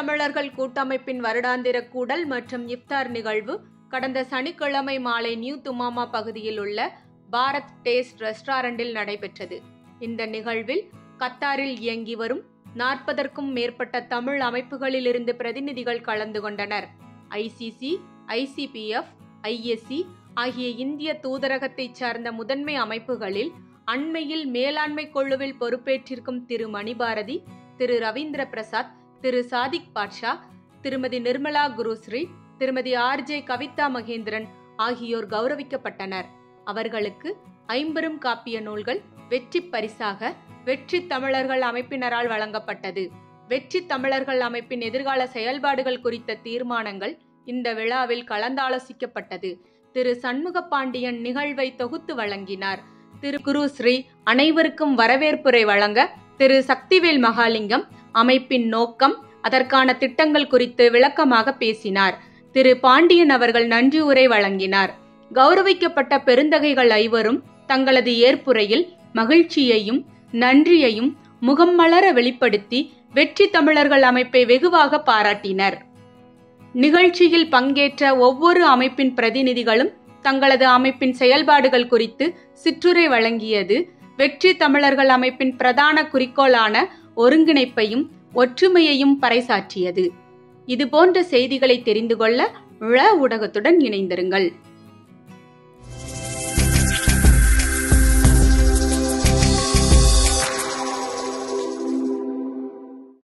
தமிழர்கள் கூட்டமைப்பின் வருடாந்திர கூடல் மற்றும் இஃப்தார் நிகழ்வு கடந்த சனிக்கிழமை மாலை நியூ துமாமா பகுதியில் உள்ள பாரத் டேஸ்ட் ரெஸ்டாரண்டில் நடைபெற்றது. இந்த நிகழ்வில் கத்தாரில் இயங்கி வரும் 40க்கும் மேற்பட்ட தமிழ் அமைப்புகளிலிருந்து பிரதிநிதிகள் கலந்து கொண்டனர். ஐசிசி, ஐசிபிஎஃப், ஐஎஸ்சி ஆகிய இந்திய தூதரகத்தைச் சார்ந்த முதன்மை அமைப்புகளில் அண்மையில் மேலாண்மை குழுவில் பொறுப்பேற்றிருக்கும் திரு மணிபாரதி, திரு ரவீந்திர பிரசாத், திரு சாதிக் பாட்ஷா, திருமதி நிர்மலா குருஸ்ரீ, திருமதி ஆர்ஜே கவிதா மகேந்திரன் ஆகியோர் கௌரவிக்கப்பட்டனர். அவர்களுக்கு 50 காப்பிய நூல்கள் வெற்றி பரிசாக வெற்றி தமிழர்கள் அமைப்பினரால் வழங்கப்பட்டது. வெற்றி தமிழர்கள் அமைப்பின் எதிர்கால செயல்பாடுகள் குறித்த தீர்மானங்கள் இந்த விழாவில் கலந்தாலோசிக்கப்பட்டது. திரு சண்முக பாண்டியன் நிகழ்வை தொகுத்து வழங்கினார். திரு குருஸ்ரீ அனைவருக்கும் வரவேற்புரை வழங்க திரு சக்திவேல் மகாலிங்கம் அமைப்பின் நோக்கம், அதற்கான திட்டங்கள் குறித்து விளக்கமாக பேசினார். திரு பாண்டியன் அவர்கள் நன்றி உரை வழங்கினார். கௌரவிக்கப்பட்ட பெருந்தகைகள் ஐவரும் தங்களது ஏற்புரையில் மகிழ்ச்சியையும் நன்றியையும் முகம் மலர வெளிப்படுத்தி வெற்றி தமிழர்கள் அமைப்பை வெகுவாக பாராட்டினர். நிகழ்ச்சியில் பங்கேற்ற ஒவ்வொரு அமைப்பின் பிரதிநிதிகளும் தங்களது அமைப்பின் செயல்பாடுகள் குறித்து சிற்றுரை வழங்கியது வெற்றி தமிழர்கள் அமைப்பின் பிரதான குறிக்கோளான ஒருங்கிணைப்பையும் ஒற்றுமையையும் பறைசாற்றியது. இதுபோன்ற செய்திகளை தெரிந்து கொள்ள ஊடகத்துடன் இணைந்திருங்கள்.